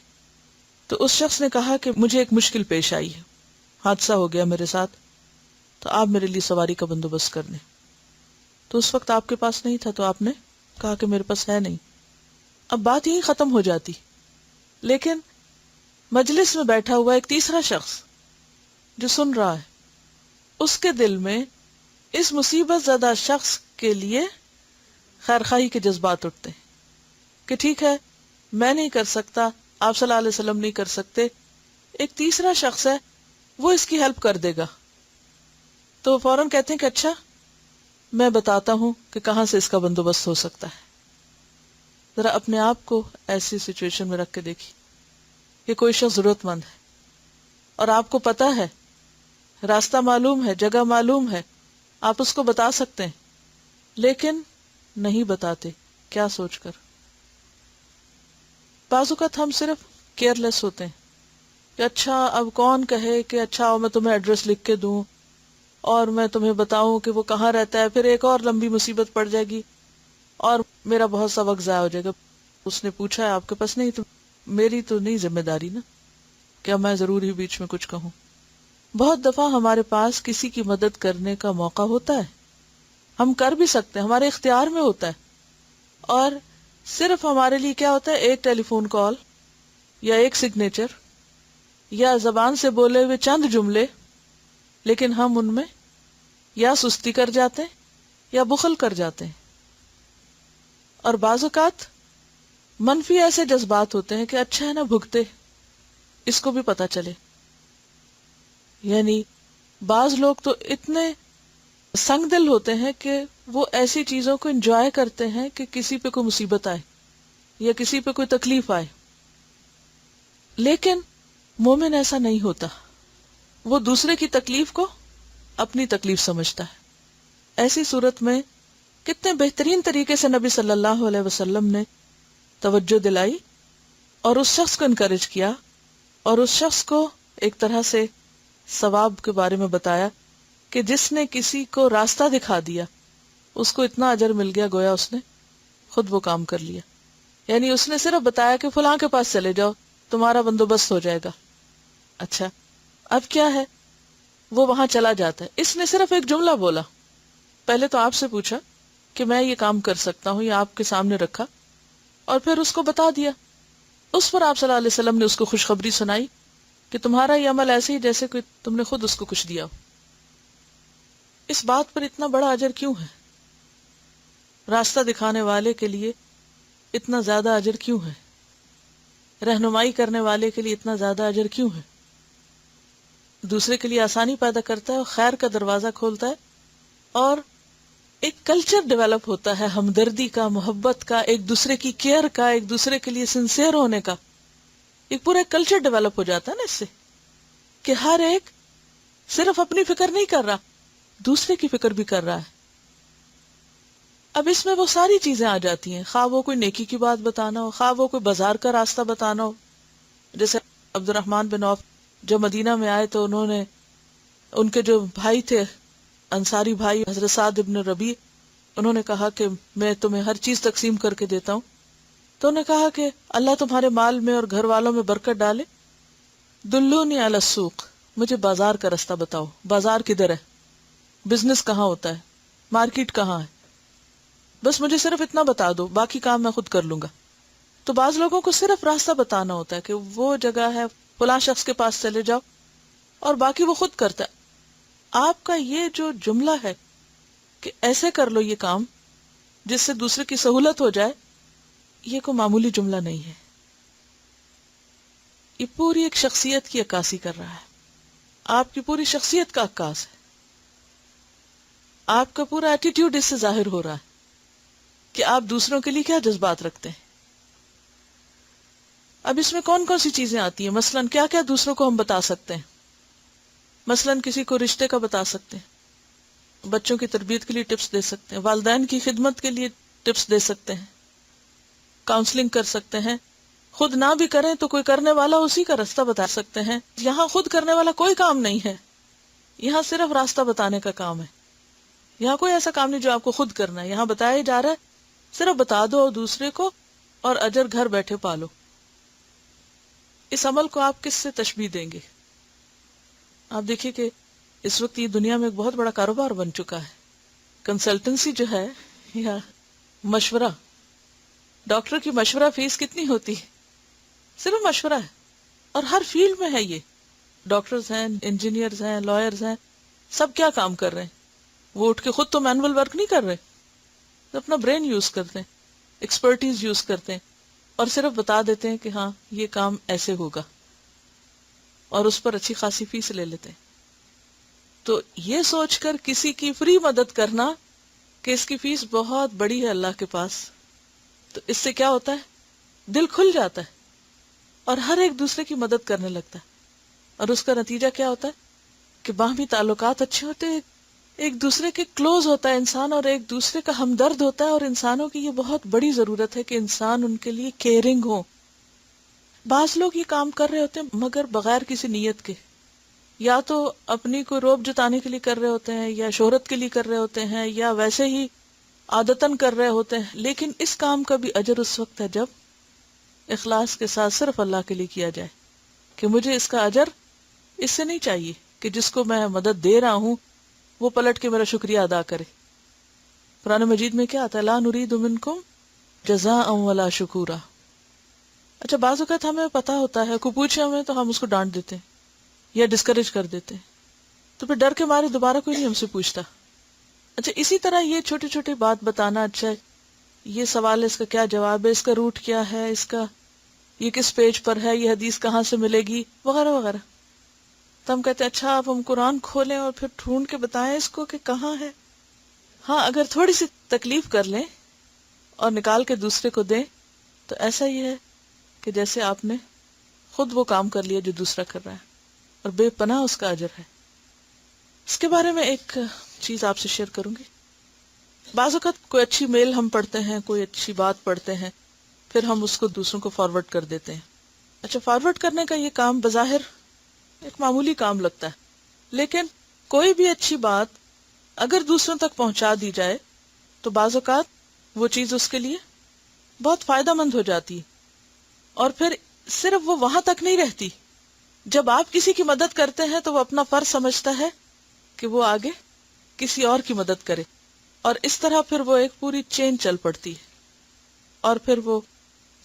تو اس شخص نے کہا کہ مجھے ایک مشکل پیش آئی ہے، حادثہ ہو گیا میرے ساتھ، تو آپ میرے لیے سواری کا بندوبست کر دیں۔ تو اس وقت آپ کے پاس نہیں تھا، تو آپ نے کہا کہ میرے پاس ہے نہیں۔ اب بات یہی ختم ہو جاتی، لیکن مجلس میں بیٹھا ہوا ایک تیسرا شخص جو سن رہا ہے، اس کے دل میں اس مصیبت زدہ شخص کے لیے خیرخواہی کے جذبات اٹھتے ہیں کہ ٹھیک ہے، میں نہیں کر سکتا، آپ صلی اللہ علیہ وسلم نہیں کر سکتے، ایک تیسرا شخص ہے وہ اس کی ہیلپ کر دے گا۔ تو فوراً کہتے ہیں کہ اچھا، میں بتاتا ہوں کہ کہاں سے اس کا بندوبست ہو سکتا ہے۔ ذرا اپنے آپ کو ایسی سچویشن میں رکھ کے دیکھیے کہ کوئی شخص ضرورت مند ہے اور آپ کو پتا ہے، راستہ معلوم ہے، جگہ معلوم ہے، آپ اس کو بتا سکتے ہیں، لیکن نہیں بتاتے۔ کیا سوچ کر؟ بعض اوقات ہم صرف کیئرلیس ہوتے ہیں کہ اچھا اب کون کہے کہ اچھا میں تمہیں ایڈریس لکھ کے دوں اور میں تمہیں بتاؤں کہ وہ کہاں رہتا ہے، پھر ایک اور لمبی مصیبت پڑ جائے گی اور میرا بہت سا وقت ضائع ہو جائے گا۔ اس نے پوچھا ہے، آپ کے پاس نہیں، تو میری تو نہیں ذمہ داری نا، کیا میں ضرور ہی بیچ میں کچھ کہوں۔ بہت دفعہ ہمارے پاس کسی کی مدد کرنے کا موقع ہوتا ہے، ہم کر بھی سکتے ہیں، ہمارے اختیار میں ہوتا ہے، اور صرف ہمارے لیے کیا ہوتا ہے، ایک ٹیلی فون کال یا ایک سگنیچر یا زبان سے بولے ہوئے چند جملے، لیکن ہم ان میں یا سستی کر جاتے ہیں یا بخل کر جاتے ہیں۔ اور بعض اوقات منفی ایسے جذبات ہوتے ہیں کہ اچھا ہے نا بھگتے، اس کو بھی پتا چلے۔ یعنی بعض لوگ تو اتنے سنگ دل ہوتے ہیں کہ وہ ایسی چیزوں کو انجوائے کرتے ہیں کہ کسی پہ کوئی مصیبت آئے یا کسی پہ کوئی تکلیف آئے، لیکن مومن ایسا نہیں ہوتا، وہ دوسرے کی تکلیف کو اپنی تکلیف سمجھتا ہے۔ ایسی صورت میں کتنے بہترین طریقے سے نبی صلی اللہ علیہ وسلم نے توجہ دلائی اور اس شخص کو انکریج کیا، اور اس شخص کو ایک طرح سے ثواب کے بارے میں بتایا کہ جس نے کسی کو راستہ دکھا دیا اس کو اتنا اجر مل گیا گویا اس نے خود وہ کام کر لیا۔ یعنی اس نے صرف بتایا کہ فلاں کے پاس چلے جاؤ، تمہارا بندوبست ہو جائے گا۔ اچھا، اب کیا ہے، وہ وہاں چلا جاتا ہے، اس نے صرف ایک جملہ بولا، پہلے تو آپ سے پوچھا کہ میں یہ کام کر سکتا ہوں، یا آپ کے سامنے رکھا اور پھر اس کو بتا دیا۔ اس پر آپ صلی اللہ علیہ وسلم نے اس کو خوشخبری سنائی کہ تمہارا یہ عمل ایسے ہی جیسے کہ تم نے خود اس کو کچھ دیا ہو۔ اس بات پر اتنا بڑا اجر کیوں ہے؟ راستہ دکھانے والے کے لیے اتنا زیادہ اجر کیوں ہے؟ رہنمائی کرنے والے کے لیے اتنا زیادہ اجر کیوں ہے؟ دوسرے کے لیے آسانی پیدا کرتا ہے، خیر کا دروازہ کھولتا ہے، اور ایک کلچر ڈیولپ ہوتا ہے ہمدردی کا، محبت کا، ایک دوسرے کی کیئر کا، ایک دوسرے کے لیے سنسیئر ہونے کا۔ ایک پورا کلچر ڈیولپ ہو جاتا ہے نا اس سے، کہ ہر ایک صرف اپنی فکر نہیں کر رہا، دوسرے کی فکر بھی کر رہا ہے۔ اب اس میں وہ ساری چیزیں آ جاتی ہیں، خواہ وہ کوئی نیکی کی بات بتانا ہو، خواہ وہ کوئی بازار کا راستہ بتانا ہو۔ جیسے عبد الرحمن بن عوف جب مدینہ میں آئے تو انہوں نے، ان کے جو بھائی تھے انصاری بھائی حضرت سعد بن ربیع، انہوں نے کہا کہ میں تمہیں ہر چیز تقسیم کر کے دیتا ہوں، تو انہوں نے کہا کہ اللہ تمہارے مال میں اور گھر والوں میں برکت ڈالے۔ دلونی علی السوق، مجھے بازار کا راستہ بتاؤ، بازار کدھر ہے، بزنس کہاں ہوتا ہے، مارکیٹ کہاں ہے، بس مجھے صرف اتنا بتا دو، باقی کام میں خود کر لوں گا۔ تو بعض لوگوں کو صرف راستہ بتانا ہوتا ہے کہ وہ جگہ ہے، فلاں شخص کے پاس چلے جاؤ، اور باقی وہ خود کرتا ہے۔ آپ کا یہ جو جملہ ہے کہ ایسے کر لو یہ کام جس سے دوسرے کی سہولت ہو جائے، یہ کوئی معمولی جملہ نہیں ہے. یہ پوری ایک شخصیت کی عکاسی کر رہا ہے، آپ کی پوری شخصیت کا عکاس ہے. آپ کا پورا ایٹیٹیوڈ اس سے ظاہر ہو رہا ہے کہ آپ دوسروں کے لیے کیا جذبات رکھتے ہیں. اب اس میں کون کون سی چیزیں آتی ہیں؟ مثلاً کیا کیا دوسروں کو ہم بتا سکتے ہیں. مثلاً کسی کو رشتے کا بتا سکتے ہیں، بچوں کی تربیت کے لیے ٹپس دے سکتے ہیں، والدین کی خدمت کے لیے ٹپس دے سکتے ہیں، کاؤنسلنگ کر سکتے ہیں. خود نہ بھی کریں تو کوئی کرنے والا اسی کا راستہ بتا سکتے ہیں. یہاں خود کرنے والا کوئی کام نہیں ہے، یہاں صرف راستہ بتانے کا کام ہے. یہاں کوئی ایسا کام نہیں جو آپ کو خود کرنا ہے، یہاں بتایا جا رہا ہے صرف بتا دو دوسرے کو اور اجر گھر بیٹھے پالو. اس عمل کو آپ کس سے تشبیہ دیں گے؟ آپ دیکھیے کہ اس وقت یہ دنیا میں ایک بہت بڑا کاروبار بن چکا ہے. کنسلٹنسی جو ہے یا مشورہ، ڈاکٹر کی مشورہ فیس کتنی ہوتی ہے؟ صرف مشورہ ہے، اور ہر فیلڈ میں ہے. یہ ڈاکٹرز ہیں، انجینئرز ہیں، لائرز ہیں، سب کیا کام کر رہے ہیں؟ وہ اٹھ کے خود تو مینول ورک نہیں کر رہے، اپنا برین یوز کرتے ہیں، ایکسپرٹیز یوز کرتے ہیں، اور صرف بتا دیتے ہیں کہ ہاں یہ کام ایسے ہوگا، اور اس پر اچھی خاصی فیس لے لیتے ہیں. تو یہ سوچ کر کسی کی فری مدد کرنا کہ اس کی فیس بہت بڑی ہے اللہ کے پاس، تو اس سے کیا ہوتا ہے؟ دل کھل جاتا ہے اور ہر ایک دوسرے کی مدد کرنے لگتا ہے. اور اس کا نتیجہ کیا ہوتا ہے کہ باہمی تعلقات اچھے ہوتے ہیں، ایک دوسرے کے کلوز ہوتا ہے انسان، اور ایک دوسرے کا ہمدرد ہوتا ہے. اور انسانوں کی یہ بہت بڑی ضرورت ہے کہ انسان ان کے لیے کیئرنگ ہو. بعض لوگ یہ کام کر رہے ہوتے ہیں مگر بغیر کسی نیت کے، یا تو اپنی کو روب جتانے کے لیے کر رہے ہوتے ہیں، یا شہرت کے لیے کر رہے ہوتے ہیں، یا ویسے ہی عادتاً کر رہے ہوتے ہیں. لیکن اس کام کا بھی اجر اس وقت ہے جب اخلاص کے ساتھ صرف اللہ کے لیے کیا جائے، کہ مجھے اس کا اجر اس سے نہیں چاہیے کہ جس کو میں مدد دے رہا ہوں وہ پلٹ کے میرا شکریہ ادا کرے. قرآن مجید میں کیا آتا ہے؟ لا نرید منکم جزاء ولا شکورا. اچھا، بعض اوقات ہمیں پتا ہوتا ہے، کوئی پوچھے ہمیں تو ہم اس کو ڈانٹ دیتے ہیں یا ڈسکریج کر دیتے ہیں، تو پھر ڈر کے مارے دوبارہ کوئی نہیں ہم سے پوچھتا. اچھا، اسی طرح یہ چھوٹی چھوٹی بات بتانا، اچھا یہ سوال ہے، اس کا کیا جواب ہے، اس کا روٹ کیا ہے، اس کا یہ کس پیج پر ہے، یہ حدیث کہاں سے ملے گی، وغیرہ وغیرہ. تو ہم کہتے ہیں اچھا آپ ہم قرآن کھولیں اور پھر ڈھونڈ کے بتائیں اس کو کہ کہاں ہے. ہاں، اگر تھوڑی سی تکلیف کر لیں اور نکال کے دوسرے کو دیں تو ایسا ہی ہے کہ جیسے آپ نے خود وہ کام کر لیا جو دوسرا کر رہا ہے، اور بے پناہ اس کا اجر ہے. اس کے بارے میں ایک چیز آپ سے شیئر کروں گی. بعض اوقات کوئی اچھی میل ہم پڑھتے ہیں، کوئی اچھی بات پڑھتے ہیں، پھر ہم اس کو دوسروں کو فارورڈ کر دیتے ہیں. اچھا، فارورڈ کرنے کا یہ کام بظاہر ایک معمولی کام لگتا ہے، لیکن کوئی بھی اچھی بات اگر دوسروں تک پہنچا دی جائے تو بعض اوقات وہ چیز اس کے لیے بہت فائدہ مند ہو جاتی ہے. اور پھر صرف وہ وہاں تک نہیں رہتی. جب آپ کسی کی مدد کرتے ہیں تو وہ اپنا فرض سمجھتا ہے کہ وہ آگے کسی اور کی مدد کرے، اور اس طرح پھر وہ ایک پوری چین چل پڑتی ہے، اور پھر وہ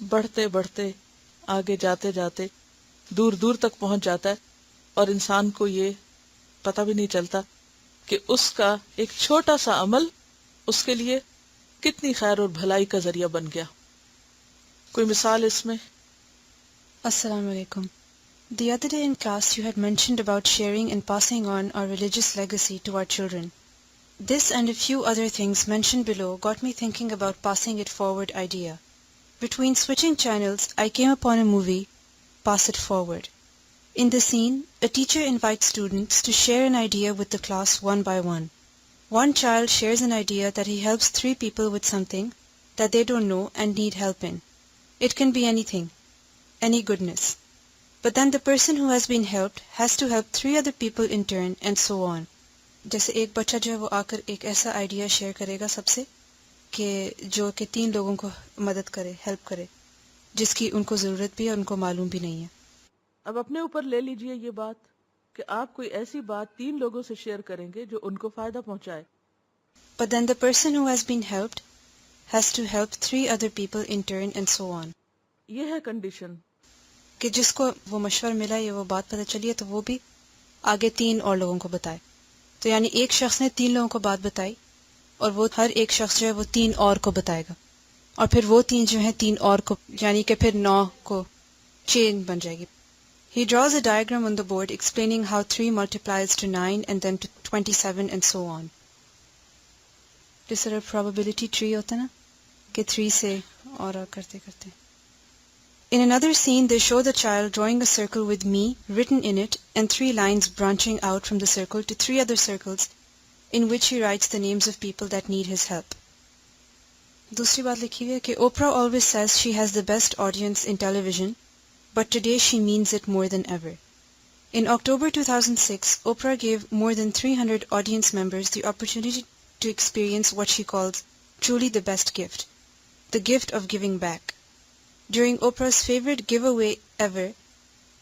بڑھتے بڑھتے آگے جاتے جاتے دور دور تک پہنچ جاتا ہے، اور انسان کو یہ پتہ بھی نہیں چلتا کہ اس کا ایک چھوٹا سا عمل اس کے لیے کتنی خیر اور بھلائی کا ذریعہ بن گیا. کوئی مثال اس میں؟ Assalamu alaikum. The other day in class you had mentioned about sharing and passing on our religious legacy to our children. This and a few other things mentioned below got me thinking about passing it forward idea. Between switching channels, I came upon a movie, Pass It Forward. In the scene, a teacher invites students to share an idea with the class one by one. One child shares an idea that he helps 3 people with something that they don't know and need help in. It can be anything, any goodness. But then the person who has been helped has to help 3 other people in turn and so on. جیسے ایک بچہ جو ہے وہ آ کر ایک ایسا idea share کرے گا سب سے کہ جو کہ 3 لوگوں کو مدد کرے، ہیلپ کرے، جس کی ان کو ضرورت بھی ہے اور ان کو معلوم بھی نہیں ہے. اب اپنے اوپر لے لیجئے یہ بات کہ آپ کوئی ایسی بات 3 لوگوں سے شیئر کریں گے جو ان کو فائدہ پہنچائے. But then the person who has been helped has to help 3 other people in turn and so on. یہ ہے کنڈیشن. کہ جس کو وہ مشورہ ملا یا وہ بات پتہ چلی ہے تو وہ بھی آگے 3 اور لوگوں کو بتائے. تو یعنی ایک شخص نے 3 لوگوں کو بات بتائی اور وہ ہر ایک شخص جو ہے وہ 3 اور کو بتائے گا، اور پھر وہ 3 جو ہیں 3 اور کو، یعنی کہ پھر 9 کو چین بن جائے گی. He draws a diagram on the board explaining how 3 multiplies to 9 and then to 27 and so on. جس طرح probability tree ہوتا ہے نا کہ 3 سے اور کرتے کرتے. In another scene, they show the child drawing a circle with me written in it and 3 lines branching out from the circle to 3 other circles in which he writes the names of people that need his help. دوسری بات لکھی ہوئی ہے کہ Oprah always says she has the best audience in television, but today she means it more than ever. In October 2006, Oprah gave more than 300 audience members the opportunity to experience what she calls truly the best gift, the gift of giving back. During Oprah's favorite giveaway ever,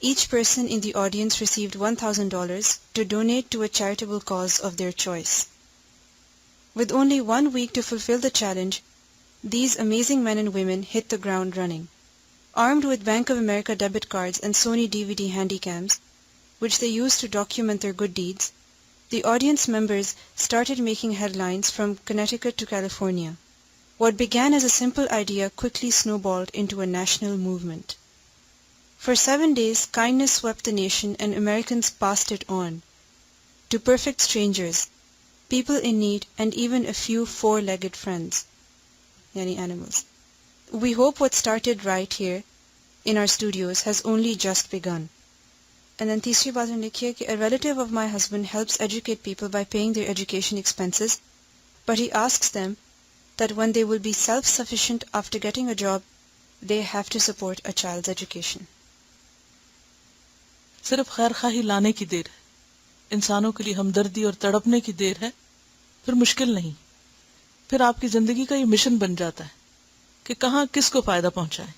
each person in the audience received $1,000 to donate to a charitable cause of their choice. With only 1 week to fulfill the challenge, these amazing men and women hit the ground running. Armed with Bank of America debit cards and Sony DVD handycams, which they used to document their good deeds, the audience members started making headlines from Connecticut to California. What began as a simple idea quickly snowballed into a national movement. For 7 days, kindness swept the nation and Americans passed it on to perfect strangers, people in need, and even a few 4-legged friends, yani animals. We hope what started right here in our studios has only just begun. And then تیسری بات میں لکھی ہے کہ a relative of my husband helps educate people by paying their education expenses, but he asks them that when they will be self-sufficient after getting a job, they have to support a child's education. صرف خیر خواہی لانے کی دیر ہے، انسانوں کے لیے ہمدردی اور تڑپنے کی دیر ہے، پھر مشکل نہیں، پھر آپ کی زندگی کا یہ مشن بن جاتا ہے کہ کہاں کس کو فائدہ پہنچائیں.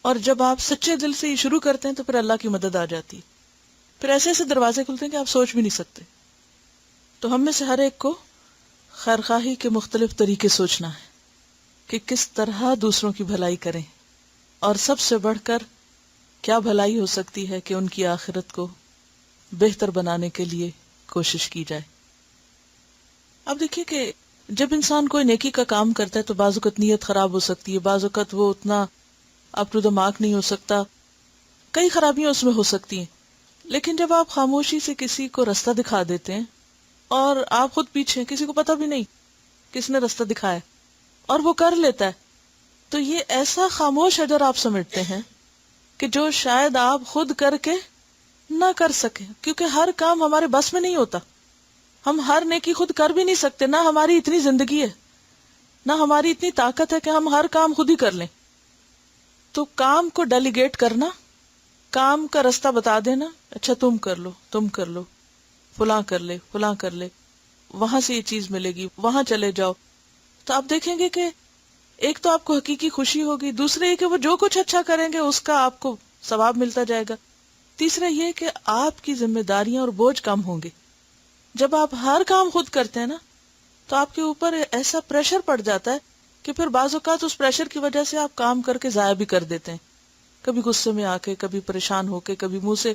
اور جب آپ سچے دل سے یہ شروع کرتے ہیں تو پھر اللہ کی مدد آ جاتی ہے، پھر ایسے ایسے دروازے کھلتے ہیں کہ آپ سوچ بھی نہیں سکتے. تو ہم میں سے ہر ایک کو خیر خواہی کے مختلف طریقے سوچنا ہے کہ کس طرح دوسروں کی بھلائی کریں، اور سب سے بڑھ کر کیا بھلائی ہو سکتی ہے کہ ان کی آخرت کو بہتر بنانے کے لیے کوشش کی جائے. اب دیکھیے کہ جب انسان کوئی نیکی کا کام کرتا ہے تو بعض اوقات نیت خراب ہو سکتی ہے، بعض اوقات وہ اتنا اپ ٹو دا مارک نہیں ہو سکتا، کئی خرابیاں اس میں ہو سکتی ہیں. لیکن جب آپ خاموشی سے کسی کو رستہ دکھا دیتے ہیں اور آپ خود پیچھے، کسی کو پتہ بھی نہیں کس نے رستہ دکھایا، اور وہ کر لیتا ہے، تو یہ ایسا خاموش اجر آپ سمجھتے ہیں کہ جو شاید آپ خود کر کے نہ کر سکیں، کیونکہ ہر کام ہمارے بس میں نہیں ہوتا. ہم ہر نیکی خود کر بھی نہیں سکتے، نہ ہماری اتنی زندگی ہے، نہ ہماری اتنی طاقت ہے کہ ہم ہر کام خود ہی کر لیں. تو کام کو ڈیلیگیٹ کرنا، کام کا رستہ بتا دینا، اچھا تم کر لو، تم کر لو، فلاں کر لے، فلاں کر لے، وہاں سے یہ چیز ملے گی، وہاں چلے جاؤ. تو آپ دیکھیں گے کہ ایک تو آپ کو حقیقی خوشی ہوگی، دوسرے یہ کہ وہ جو کچھ اچھا کریں گے اس کا آپ کو ثواب ملتا جائے گا. تیسرا یہ کہ آپ کی ذمہ داریاں اور بوجھ کم ہوں گے. جب آپ ہر کام خود کرتے ہیں نا تو آپ کے اوپر ایسا پریشر پڑ جاتا ہے کہ پھر بعض اوقات اس پریشر کی وجہ سے آپ کام کر کے ضائع بھی کر دیتے ہیں، کبھی غصے میں آ کے، کبھی پریشان ہو کے، کبھی منہ سے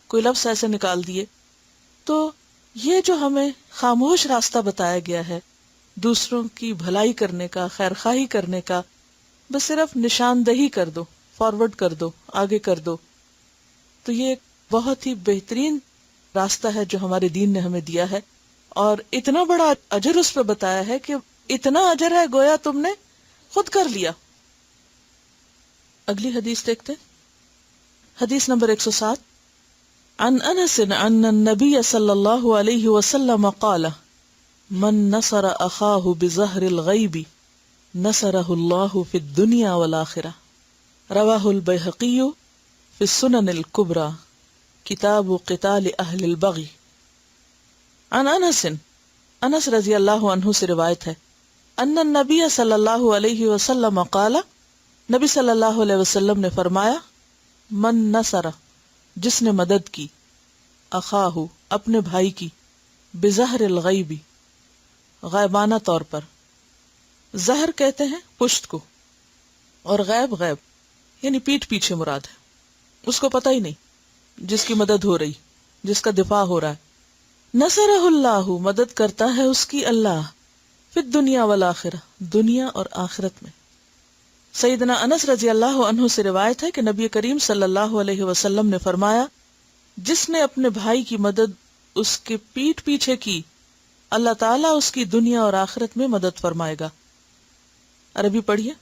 کوئی لفظ ایسے نکال دیے. تو یہ جو ہمیں خاموش راستہ بتایا گیا ہے دوسروں کی بھلائی کرنے کا، خیر خواہی کرنے کا، بس صرف نشاندہی کر دو، فارورڈ کر دو، آگے کر دو. تو یہ ایک بہت ہی بہترین راستہ ہے جو ہمارے دین نے ہمیں دیا ہے، اور اتنا بڑا اجر اس پہ بتایا ہے کہ اتنا اجر ہے گویا تم نے خود کر لیا. اگلی حدیث دیکھتے، حدیث نمبر 107. عن انس ان النبی صلی اللہ علیہ وسلم قال من نصر اخاہ بظہر الغیب نصرہ اللہ فی الدنیا والآخرہ. رواہ البیہقی فی السنن الکبریٰ کتاب قتال اہل البغی. عن انس رضی اللہ عنہ سے روایت ہے، ان النبی صلی اللہ علیہ وسلم قال، نبی صلی اللہ علیہ وسلم نے فرمایا، من نصر، جس نے مدد کی، اخاہ، اپنے بھائی کی، بظہر الغیبی، غیبانہ طور پر. زہر کہتے ہیں پشت کو، اور غیب یعنی پیٹھ پیچھے مراد ہے، اس کو پتہ ہی نہیں، جس کی مدد ہو رہی، جس کا دفاع ہو رہا ہے. نصرہ اللہ، مدد کرتا ہے اس کی اللہ، فی الدنیا والآخرہ، دنیا اور آخرت میں۔ سیدنا انس رضی اللہ عنہ سے روایت ہے کہ نبی کریم صلی اللہ علیہ وسلم نے فرمایا، جس نے اپنے بھائی کی مدد اس کے پیٹھ پیچھے کی، اللہ تعالیٰ اس کی دنیا اور آخرت میں مدد فرمائے گا۔ عربی پڑھیے۔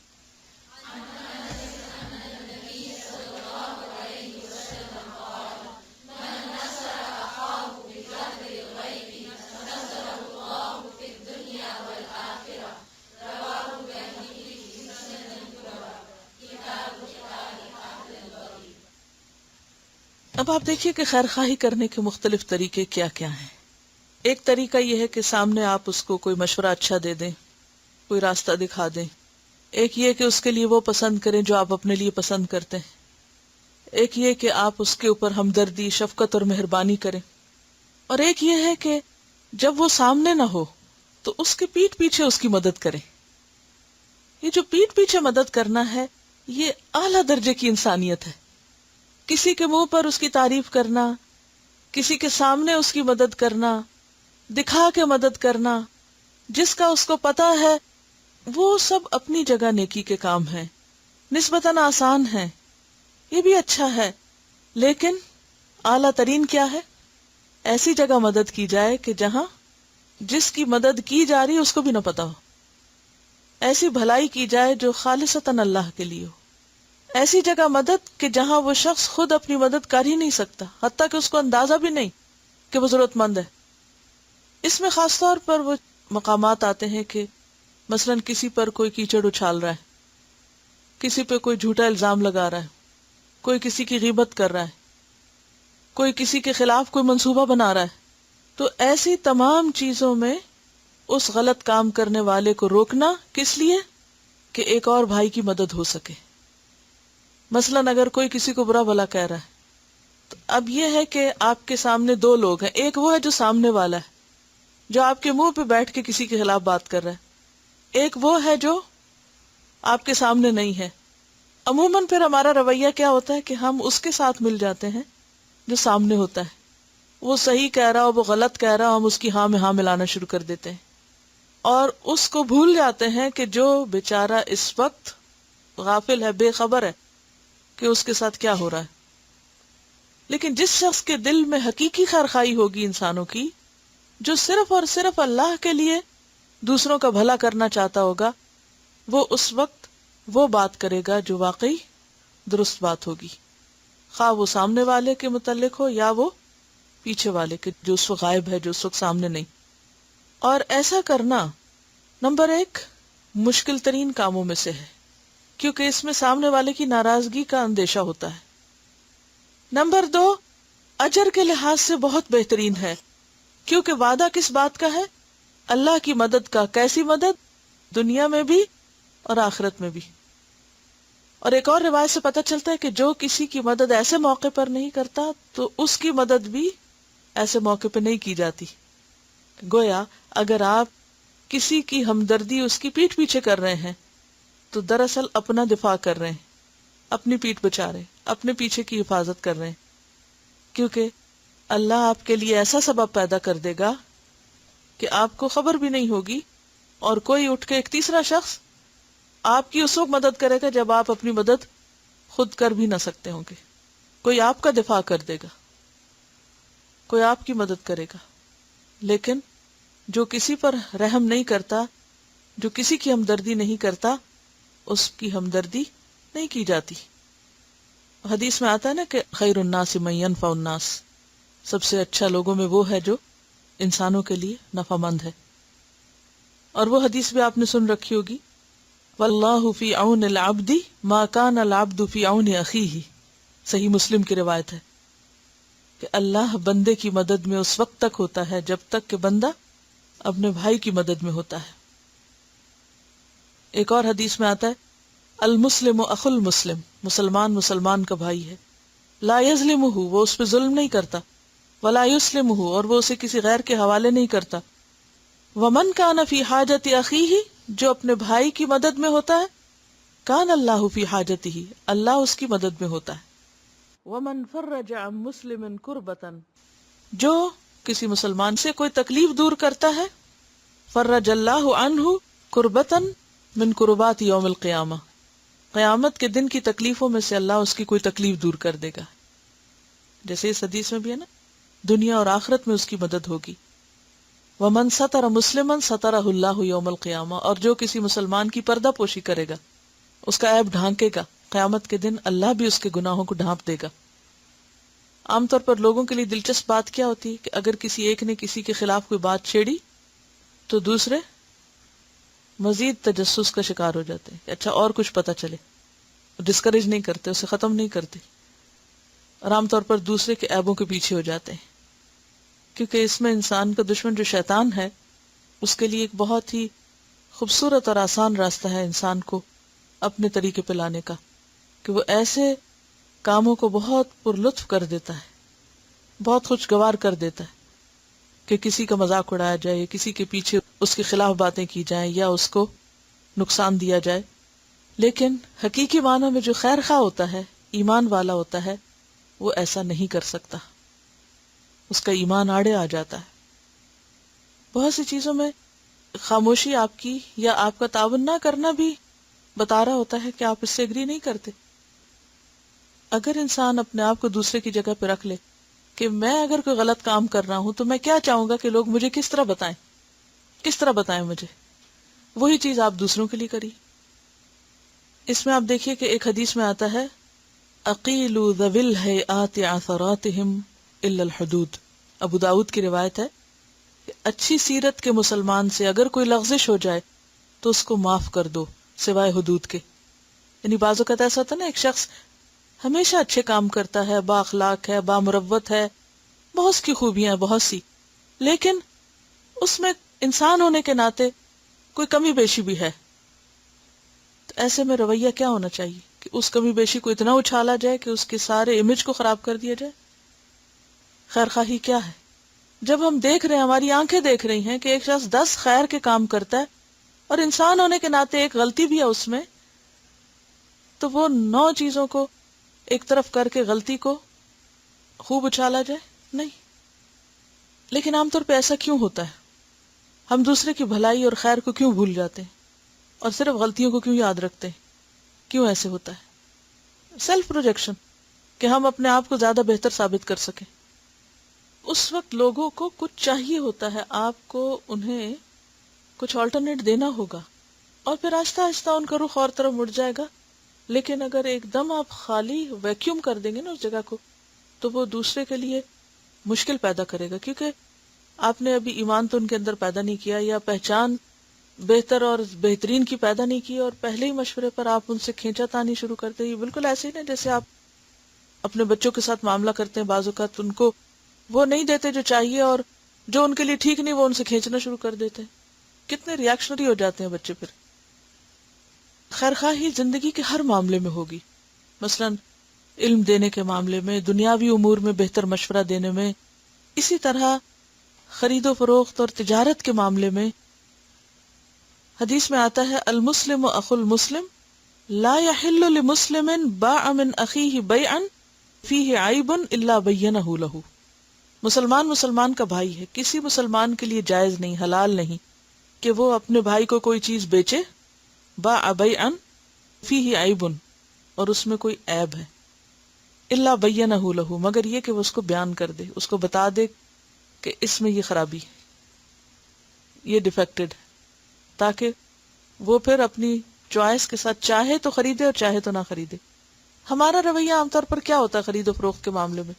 اب آپ دیکھیے کہ خیر خواہی کرنے کے مختلف طریقے کیا کیا ہیں۔ ایک طریقہ یہ ہے کہ سامنے آپ اس کو کوئی مشورہ اچھا دے دیں، کوئی راستہ دکھا دیں۔ ایک یہ کہ اس کے لیے وہ پسند کریں جو آپ اپنے لیے پسند کرتے ہیں۔ ایک یہ کہ آپ اس کے اوپر ہمدردی، شفقت اور مہربانی کریں۔ اور ایک یہ ہے کہ جب وہ سامنے نہ ہو تو اس کے پیٹھ پیچھے اس کی مدد کریں۔ یہ جو پیٹھ پیچھے مدد کرنا ہے، یہ اعلیٰ درجے کی انسانیت ہے۔ کسی کے منہ پر اس کی تعریف کرنا، کسی کے سامنے اس کی مدد کرنا، دکھا کے مدد کرنا، جس کا اس کو پتا ہے، وہ سب اپنی جگہ نیکی کے کام ہیں، نسبتاً آسان ہیں، یہ بھی اچھا ہے۔ لیکن اعلیٰ ترین کیا ہے؟ ایسی جگہ مدد کی جائے کہ جہاں جس کی مدد کی جا رہی اس کو بھی نہ پتا ہو، ایسی بھلائی کی جائے جو خالصتاً اللہ کے لیے ہو، ایسی جگہ مدد کہ جہاں وہ شخص خود اپنی مدد کر ہی نہیں سکتا، حتیٰ کہ اس کو اندازہ بھی نہیں کہ وہ ضرورت مند ہے۔ اس میں خاص طور پر وہ مقامات آتے ہیں کہ مثلاً کسی پر کوئی کیچڑ اچھال رہا ہے، کسی پہ کوئی جھوٹا الزام لگا رہا ہے، کوئی کسی کی غیبت کر رہا ہے، کوئی کسی کے خلاف کوئی منصوبہ بنا رہا ہے، تو ایسی تمام چیزوں میں اس غلط کام کرنے والے کو روکنا کس لیے؟ کہ ایک اور بھائی کی مدد ہو سکے۔ مثلاً اگر کوئی کسی کو برا بھلا کہہ رہا ہے تو اب یہ ہے کہ آپ کے سامنے دو لوگ ہیں، ایک وہ ہے جو سامنے والا ہے، جو آپ کے منہ پہ بیٹھ کے کسی کے خلاف بات کر رہا ہے، ایک وہ ہے جو آپ کے سامنے نہیں ہے۔ عموماً پھر ہمارا رویہ کیا ہوتا ہے کہ ہم اس کے ساتھ مل جاتے ہیں جو سامنے ہوتا ہے، وہ صحیح کہہ رہا ہو، وہ غلط کہہ رہا ہو، ہم اس کی ہاں میں ہاں ملانا شروع کر دیتے ہیں، اور اس کو بھول جاتے ہیں کہ جو بیچارہ اس وقت غافل ہے، بے خبر ہے کہ اس کے ساتھ کیا ہو رہا ہے۔ لیکن جس شخص کے دل میں حقیقی خیرخواہی ہوگی انسانوں کی، جو صرف اور صرف اللہ کے لیے دوسروں کا بھلا کرنا چاہتا ہوگا، وہ اس وقت وہ بات کرے گا جو واقعی درست بات ہوگی، خواہ وہ سامنے والے کے متعلق ہو یا وہ پیچھے والے کے جو اس وقت غائب ہے، جو اس وقت سامنے نہیں۔ اور ایسا کرنا نمبر 1 مشکل ترین کاموں میں سے ہے، کیونکہ اس میں سامنے والے کی ناراضگی کا اندیشہ ہوتا ہے۔ نمبر 2 اجر کے لحاظ سے بہت بہترین ہے، کیونکہ وعدہ کس بات کا ہے؟ اللہ کی مدد کا۔ کیسی مدد؟ دنیا میں بھی اور آخرت میں بھی۔ اور ایک اور روایت سے پتہ چلتا ہے کہ جو کسی کی مدد ایسے موقع پر نہیں کرتا تو اس کی مدد بھی ایسے موقع پہ نہیں کی جاتی۔ گویا اگر آپ کسی کی ہمدردی اس کی پیٹھ پیچھے کر رہے ہیں تو دراصل اپنا دفاع کر رہے ہیں، اپنی پیٹھ بچا رہے ہیں، اپنے پیچھے کی حفاظت کر رہے ہیں، کیونکہ اللہ آپ کے لیے ایسا سبب پیدا کر دے گا کہ آپ کو خبر بھی نہیں ہوگی، اور کوئی اٹھ کے ایک تیسرا شخص آپ کی اس وقت مدد کرے گا جب آپ اپنی مدد خود کر بھی نہ سکتے ہوں گے۔ کوئی آپ کا دفاع کر دے گا، کوئی آپ کی مدد کرے گا۔ لیکن جو کسی پر رحم نہیں کرتا، جو کسی کی ہمدردی نہیں کرتا، اس کی ہمدردی نہیں کی جاتی۔ حدیث میں آتا ہے نا کہ خیر الناس من ينفع الناس، سب سے اچھا لوگوں میں وہ ہے جو انسانوں کے لیے نفع مند ہے۔ اور وہ حدیث بھی آپ نے سن رکھی ہوگی، واللہ فی عون العبد ما کان العبد فی عون اخیہ، صحیح مسلم کی روایت ہے کہ اللہ بندے کی مدد میں اس وقت تک ہوتا ہے جب تک کہ بندہ اپنے بھائی کی مدد میں ہوتا ہے۔ ایک اور حدیث میں آتا ہے المسلم اخو المسلم، مسلمان مسلمان کا بھائی ہے، لا یظلمہ، وہ اس پہ ظلم نہیں کرتا، ولا یسلمہ، اور وہ اسے کسی غیر کے حوالے نہیں کرتا، ومن کان فی حاجت اخیہ، جو اپنے بھائی کی مدد میں ہوتا ہے، کان اللہ فی حاجتہ، اللہ اس کی مدد میں ہوتا ہے، ومن فرج عن مسلم کربۃ، جو کسی مسلمان سے کوئی تکلیف دور کرتا ہے، فرج اللہ عنہ کربتاً من کربات یوم القیامہ، قیامت کے دن کی تکلیفوں میں سے اللہ اس کی کوئی تکلیف دور کر دے گا. جیسے اس حدیث میں بھی ہے نا، دنیا اور آخرت میں اس کی مدد ہوگی. ومن ستر مسلما سترہ اللہ یوم القیامہ، اور جو کسی مسلمان کی پردہ پوشی کرے گا، اس کا عیب ڈھانکے گا، قیامت کے دن اللہ بھی اس کے گناہوں کو ڈھانپ دے گا. عام طور پر لوگوں کے لیے دلچسپ بات کیا ہوتی ہے کہ اگر کسی ایک نے کسی کے خلاف کوئی بات چھیڑی تو دوسرے مزید تجسس کا شکار ہو جاتے ہیں کہ اچھا اور کچھ پتہ چلے. ڈسکریج نہیں کرتے، اسے ختم نہیں کرتے، اور عام طور پر دوسرے کے عیبوں کے پیچھے ہو جاتے ہیں، کیونکہ اس میں انسان کا دشمن جو شیطان ہے اس کے لیے ایک بہت ہی خوبصورت اور آسان راستہ ہے انسان کو اپنے طریقے پہ لانے کا، کہ وہ ایسے کاموں کو بہت پرلطف کر دیتا ہے، بہت خوشگوار کر دیتا ہے کہ کسی کا مذاق اڑایا جائے، کسی کے پیچھے اس کے خلاف باتیں کی جائیں یا اس کو نقصان دیا جائے. لیکن حقیقی معنی میں جو خیر خواہ ہوتا ہے، ایمان والا ہوتا ہے، وہ ایسا نہیں کر سکتا، اس کا ایمان آڑے آ جاتا ہے. بہت سی چیزوں میں خاموشی آپ کی یا آپ کا تعاون نہ کرنا بھی بتا رہا ہوتا ہے کہ آپ اس سے اگری نہیں کرتے. اگر انسان اپنے آپ کو دوسرے کی جگہ پہ رکھ لے کہ میں اگر کوئی غلط کام کر رہا ہوں تو میں کیا چاہوں گا کہ لوگ مجھے کس طرح بتائیں مجھے، وہی چیز آپ دوسروں کے لیے کری. اس میں آپ دیکھیے کہ ایک حدیث میں آتا ہے اقیلوا ذوی الہیئات عثراتہم الا الحدود. ابو داؤد کی روایت ہے کہ اچھی سیرت کے مسلمان سے اگر کوئی لغزش ہو جائے تو اس کو معاف کر دو سوائے حدود کے. یعنی بعض اوقات ایسا ہوتا ہے نا، ایک شخص ہمیشہ اچھے کام کرتا ہے، با اخلاق ہے، با مروت ہے، بہت سی خوبیاں ہیں، بہت سی، لیکن اس میں انسان ہونے کے ناطے کوئی کمی بیشی بھی ہے. تو ایسے میں رویہ کیا ہونا چاہیے کہ اس کمی بیشی کو اتنا اچھالا جائے کہ اس کے سارے امیج کو خراب کر دیا جائے. خیر خواہی کیا ہے؟ جب ہم دیکھ رہے ہیں، ہماری آنکھیں دیکھ رہی ہیں کہ ایک شخص 10 خیر کے کام کرتا ہے اور انسان ہونے کے ناطے ایک غلطی بھی ہے اس میں، تو وہ 9 چیزوں کو ایک طرف کر کے غلطی کو خوب اچھالا جائے؟ نہیں. لیکن عام طور پہ ایسا کیوں ہوتا ہے؟ ہم دوسرے کی بھلائی اور خیر کو کیوں بھول جاتے ہیں اور صرف غلطیوں کو کیوں یاد رکھتے ہیں؟ کیوں ایسے ہوتا ہے؟ سیلف پروجیکشن، کہ ہم اپنے آپ کو زیادہ بہتر ثابت کر سکیں. اس وقت لوگوں کو کچھ چاہیے ہوتا ہے، آپ کو انہیں کچھ آلٹرنیٹ دینا ہوگا، اور پھر آہستہ آہستہ ان کا رخ اور طرف مڑ جائے گا. لیکن اگر ایک دم آپ خالی ویکیوم کر دیں گے نا اس جگہ کو، تو وہ دوسرے کے لیے مشکل پیدا کرے گا، کیونکہ آپ نے ابھی ایمان تو ان کے اندر پیدا نہیں کیا، یا پہچان بہتر اور بہترین کی پیدا نہیں کی، اور پہلے ہی مشورے پر آپ ان سے کھینچا تانی شروع کرتے ہیں. بالکل ایسے ہی نا جیسے آپ اپنے بچوں کے ساتھ معاملہ کرتے ہیں، بعض اوقات ان کو وہ نہیں دیتے جو چاہیے، اور جو ان کے لیے ٹھیک نہیں وہ ان سے کھینچنا شروع کر دیتے ہیں. کتنے ریاکشنری ہو جاتے ہیں بچے. پھر خیر خواہی زندگی کے ہر معاملے میں ہوگی، مثلا علم دینے کے معاملے میں، دنیاوی امور میں بہتر مشورہ دینے میں، اسی طرح خرید و فروخت اور تجارت کے معاملے میں. حدیث میں آتا ہے المسلم اخو المسلم لا يحل لمسلم باع من اخیہ بیعا فیہ عیب الا بینہ لہ. مسلمان مسلمان کا بھائی ہے، کسی مسلمان کے لیے جائز نہیں، حلال نہیں کہ وہ اپنے بھائی کو کوئی چیز بیچے، باع بیعا فیہ عیب، اور اس میں کوئی عیب ہے، الا بینہ لہ، مگر یہ کہ وہ اس کو بیان کر دے، اس کو بتا دے کہ اس میں یہ خرابی ہے، یہ ڈیفیکٹڈ ہے، تاکہ وہ پھر اپنی چوائس کے ساتھ چاہے تو خریدے اور چاہے تو نہ خریدے. ہمارا رویہ عام طور پر کیا ہوتا ہے خرید و فروخت کے معاملے میں؟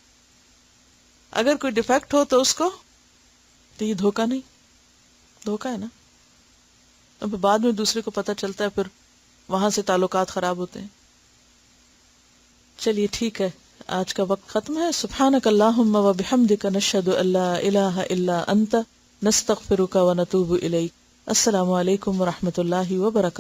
اگر کوئی ڈیفیکٹ ہو تو اس کو، تو یہ دھوکہ نہیں، دھوکہ ہے نا. اب بعد میں دوسرے کو پتہ چلتا ہے، پھر وہاں سے تعلقات خراب ہوتے ہیں. چلیے ٹھیک ہے، آج کا وقت ختم ہے. سبحانک اللہم و بحمدک نشہد ان لا الہ الا انت نستغفرک و نتوب الیک. السلام علیکم و رحمۃ اللہ وبرکاتہ.